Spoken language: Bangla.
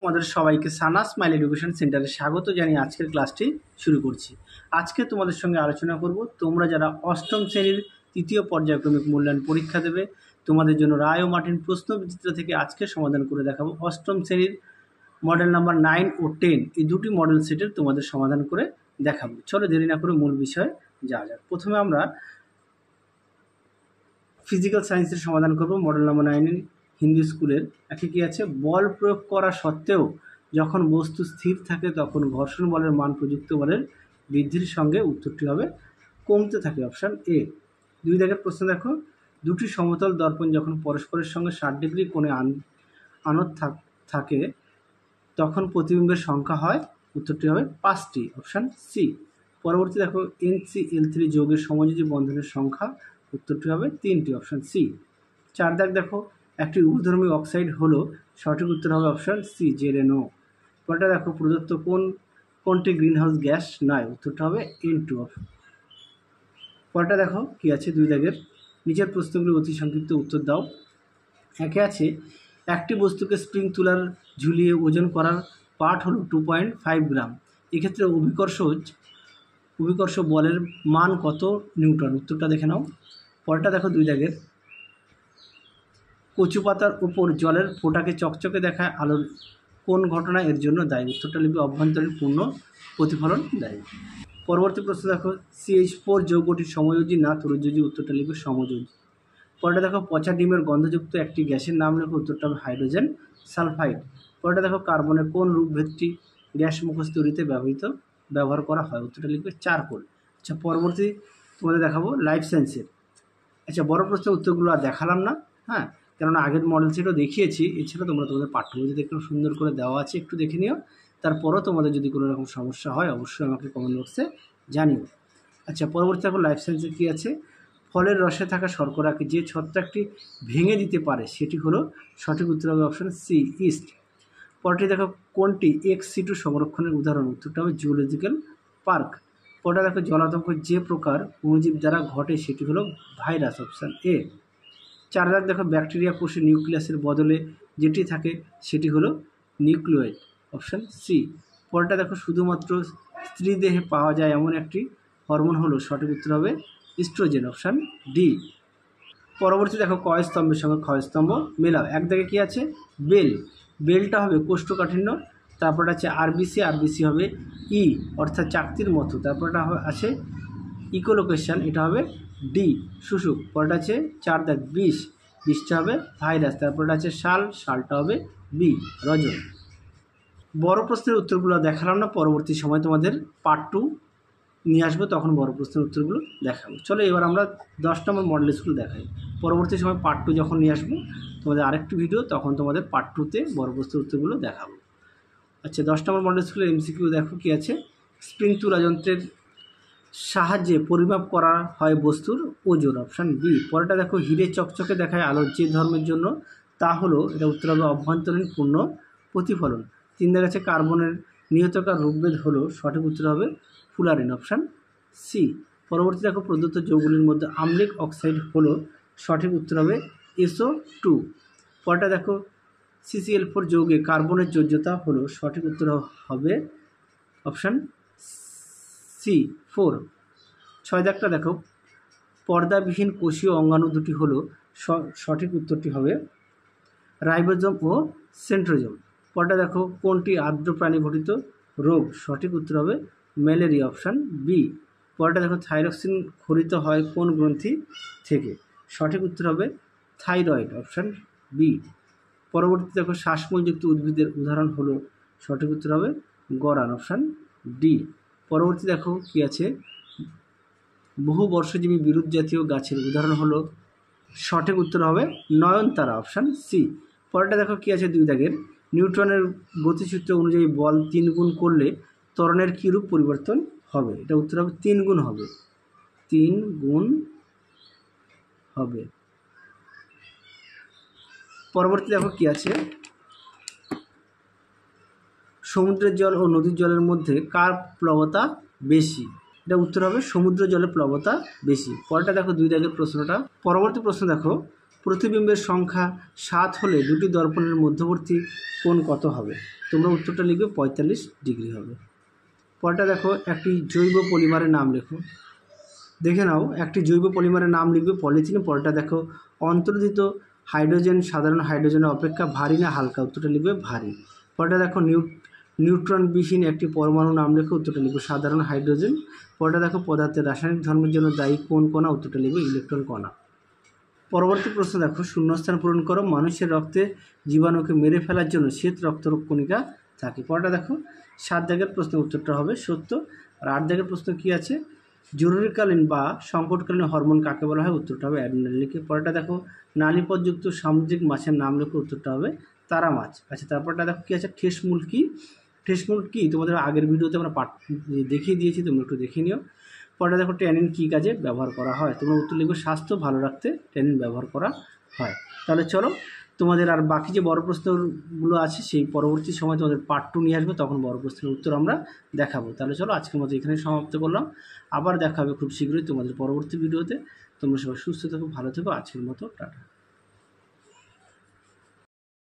তোমাদের সবাইকে সানা স্মাইল এডুকেশন সেন্টারে স্বাগত জানিয়ে আজকের ক্লাসটি শুরু করছি। আজকে তোমাদের সঙ্গে আলোচনা করব তোমরা যারা অষ্টম শ্রেণীর তৃতীয় পর্যায়ক্রমিক মূল্যায়ন পরীক্ষা দেবে, তোমাদের জন্য রায় ও মার্টিন প্রশ্নবিচিত্র থেকে আজকে সমাধান করে দেখাবো অষ্টম শ্রেণীর মডেল নাম্বার 9 ও 10 এই দুটি মডেল সেটের তোমাদের সমাধান করে দেখাবো। চলো দেরি না করে মূল বিষয়ে যাওয়া যাক। প্রথমে আমরা ফিজিক্যাল সায়েন্সের সমাধান করব। মডেল নাম্বার 9 হিন্দি স্কুলের একে কি আছে, বল প্রয়োগ করা সত্ত্বেও যখন বস্তু স্থির থাকে তখন ঘর্ষণ বলের মান প্রযুক্ত বলের বৃদ্ধির সঙ্গে উত্তরটি হবে কমতে থাকে। Option A. 2 দাগের প্রশ্ন দেখো, দুটি সমতল দর্পণ যখন পরস্পরের সঙ্গে 60 ডিগ্রি কোণে আনত থাকে তখন প্রতিবিম্বের সংখ্যা হয়, উত্তরটি হবে 5টি। Option C. পরবর্তী দেখো, NCl3 যৌগের সমযোজী বন্ধনের সংখ্যা, উত্তরটি হবে 3টি। Option C. 4 দাগ দেখো, একটি উভধর্মী অক্সাইড হলো, সঠিক উত্তর হবে অপশান সি ZNO। পরটা দেখো, প্রদত্ত কোনটি গ্রিনহাউস গ্যাস নয়, উত্তরটা হবে N2। পরটা দেখো কি আছে, 2 দাগের নিচের প্রশ্নগুলি অতি সংক্ষিপ্ত উত্তর দাও। একে আছে, একটি বস্তুকে স্প্রিং তুলার ঝুলিয়ে ওজন করার পাঠ হলো 2.5 গ্রাম। এক্ষেত্রে অভিকর্ষ বলের মান কত নিউটন, উত্তরটা দেখে নাও। পরটা দেখো 2 দাগের, কচু পাতার উপর জলের ফোঁটাকে চকচকে দেখায় আলোর কোন ঘটনা এর জন্য দায়ী, উত্তরটা লিখবে অভ্যন্তরীণ পূর্ণ প্রতিফলন দায়ী। পরবর্তী প্রশ্ন দেখো, CH4 যৌগটি সমযোজী না তরুযোজী, উত্তরটা লিখবে সমযোজী। পরটা দেখো, পচা ডিমের গন্ধযুক্ত একটি গ্যাসের নাম লেখো, উত্তরটা হবে হাইড্রোজেন সালফাইড। পরটা দেখো, কার্বনের কোন রূপভেদটি গ্যাস মুখোশ তৈরিতে ব্যবহার করা হয়, উত্তরটা লিখবে চারকোল। আচ্ছা, পরবর্তী তোমাদের দেখাবো লাইফ সায়েন্সের। আচ্ছা, বড় প্রশ্নের উত্তরগুলো আর দেখালাম না, হ্যাঁ, কেননা আগের মডেল সেটও দেখিয়েছি। এছাড়া তোমাদের পাঠ্যবইতে একটু সুন্দর করে দেওয়া আছে, একটু দেখে নিও। তারপরও তোমাদের যদি কোনো রকম সমস্যা হয় অবশ্যই আমাকে কমেন্ট বক্সে জানিও। আচ্ছা, পরবর্তী দেখো লাইফ সায়েন্সে কী আছে, ফলের রসে থাকা শর্করাকে যে ছত্রাকটি ভেঙে দিতে পারে সেটি হলো, সঠিক উত্তর হবে অপশান সি ইস্ট। পরটি দেখো, কোনটি ex-situ সংরক্ষণের উদাহরণ, উত্তরটা হবে জুওলজিক্যাল পার্ক। পরটা দেখো, জলাতঙ্ক যে প্রকার অণুজীব দ্বারা ঘটে সেটি হলো ভাইরাস, অপশান এ। 4 দাগ দেখো, ব্যাকটেরিয়া কোষে নিউক্লিয়াসের বদলে যেটি থাকে সেটি হলো নিউক্লিয়েট, অপশান সি। পরটা দেখো, শুধুমাত্র স্ত্রী দেহে পাওয়া যায় এমন একটি হরমোন হলো, সঠিক উত্তর হবে ইস্ট্রোজেন, অপশান ডি। পরবর্তী দেখো, কয় স্তম্ভের সঙ্গে ক্ষয় স্তম্ভ মেলাও। এক দাগে কী আছে, বেলটা হবে কোষ্ঠকাঠিন্য। তারপরটা আছে আরবিসি হবে ই অর্থাৎ চাকতির মতো। তারপরটা আছে ইকোলোকেশন, এটা হবে ডি শুশুক। পরটা আছে 4 দাগ বিষটা হবে ভাইরাস। তারপরটা আছে শালটা হবে বি রজন। বড় প্রশ্নের উত্তরগুলো দেখালাম না, পরবর্তী সময় তোমাদের পার্ট 2 নিয়ে আসবো, তখন বড় প্রশ্নের উত্তরগুলো দেখাবো। চলো এবার আমরা 10 নম্বর মডেল স্কুল দেখাই। পরবর্তী সময় পার্ট 2 যখন নিয়ে আসবো তোমাদের আরেকটি ভিডিও, তখন তোমাদের পার্ট 2তে বড় প্রশ্নের উত্তরগুলো দেখাবো। আচ্ছা, 10 নম্বর মডেল স্কুলের MCQ দেখো কি আছে, স্প্রিং তুলা যন্ত্রের সাহায্যে পরিমাপ করা হয় বস্তুর ওজন, অপশান বি। পরেটা দেখো, হিরে চকচকে দেখায় আলোর যে ধর্মের জন্য তা হলো, এটা উত্তর হবে অভ্যন্তরীণ পূর্ণ প্রতিফলন। 3 দাগ আছে, কার্বনের নিহতকার রূপভেদ হলো, সঠিক উত্তর হবে ফুলারিন, অপশান সি। পরবর্তী দেখো, প্রদত্ত যৌগগুলির মধ্যে আম্লিক অক্সাইড হলো, সঠিক উত্তর হবে SO2। পরেটা দেখো, CCl4 যৌগে কার্বনের যোজ্যতা হলো, সঠিক উত্তর হবে অপশান সি 4। 6 দাগটা দেখো, পর্দাবিহীন কোষীয় অঙ্গাণু দুটি হলো, সঠিক উত্তরটি হবে রাইবোজোম ও সেন্ট্রোজোম। পরটা দেখো, কোনটি আর্দ্র প্রাণী ঘটিত রোগ, সঠিক উত্তর হবে ম্যালেরিয়া, অপশান বি। পরটা দেখো, থাইরক্সিন ক্ষরিত হয় কোন গ্রন্থি থেকে, সঠিক উত্তর হবে থাইরয়েড, অপশান বি। পরবর্তী দেখো, শ্বাসমূলযুক্ত উদ্ভিদের উদাহরণ হলো, সঠিক উত্তর হবে গরান, অপশান ডি। পরবর্তী দেখো কি আছে, বহু বর্ষজীবী বিরুৎ জাতীয় গাছের উদাহরণ হলো, সঠিক উত্তর হবে নয়নতারা, অপশান সি। পরেরটা দেখো কি আছে, 2 দাগের, নিউটনের গতিসূত্র অনুযায়ী বল 3 গুণ করলে ত্বরণের কী রূপ পরিবর্তন হবে, এটা উত্তর হবে 3 গুণ হবে, 3 গুণ হবে। পরবর্তী দেখো কি আছে, সমুদ্রের জল ও নদীর জলের মধ্যে কার প্লবতা বেশি, এটা উত্তর হবে সমুদ্র জলের প্লবতা বেশি। পরেরটা দেখো 2 দাগের প্রশ্নটা। পরবর্তী প্রশ্ন দেখো, প্রতিবিম্বের সংখ্যা 7 হলে দুটি দর্পণের মধ্যবর্তী কোণ কত হবে? তোমরা উত্তরটা লিখবে 45 ডিগ্রি হবে। পরেরটা দেখো, একটি জৈব পলিমারের নাম লেখো। দেখে নাও, একটি জৈব পলিমারের নাম লিখবে পলিথিন। পরেরটা দেখো, অন্তর্নিহিত হাইড্রোজেন সাধারণ হাইড্রোজেনের অপেক্ষা ভারী না হালকা? উত্তরটা লিখবে ভারী। পরেরটা দেখো, নিউট্রন বিহীন একটি পরমাণু নাম লেখো। উত্তরটা লিখবে সাধারণ হাইড্রোজেন। পরেরটা দেখো, পদার্থের রাসায়নিক ধর্মের জন্য দায়ী কোন কণা? উত্তরটা লিখবে ইলেকট্রন কণা। পরবর্তী প্রশ্ন দেখো, শূন্যস্থান পূরণ করো। মানুষের রক্তে জীবাণুকে মেরে ফেলার জন্য শ্বেত রক্তকণিকা থাকে। পরেরটা দেখো, 7 দাগের প্রশ্নের উত্তরটা হবে সত্য। আর 8 দাগের প্রশ্ন কী আছে? জরুরিকালীন বা সংকটকালীন হরমোন কাকে বলা হয়? উত্তরটা হবে অ্যাড্রিনালিনকে। পরেরটা দেখো, নালীপথযুক্ত সামুদ্রিক মাছের নাম লেখো। উত্তরটা হবে তারা মাছ। আচ্ছা, তারপরটা দেখো কী আছে? ঠেসমূল কী? ঠেসমূল কী তোমাদের আগের ভিডিওতে আমরা দেখিয়ে দিয়েছি, তোমরা একটু দেখে নিও। পরেরটা দেখো, ট্যানিন কী কাজে ব্যবহার করা হয়? তোমরা উত্তর লিখবে স্বাস্থ্য ভালো রাখতে ট্যানিন ব্যবহার করা হয়। তাহলে চলো, তোমাদের আর বাকি যে বড় প্রশ্নগুলো আছে সেই পরবর্তী সময় তোমাদের পার্ট 2 নিয়ে আসবে, তখন বড় প্রশ্নের উত্তর আমরা দেখাবো। তাহলে চলো, আজকের মতো এখানে সমাপ্ত করলাম। আবার দেখা হবে খুব শীঘ্রই তোমাদের পরবর্তী ভিডিওতে। তোমরা সবাই সুস্থ থেকো, ভালো থেকো। আজকের মতো টাটা।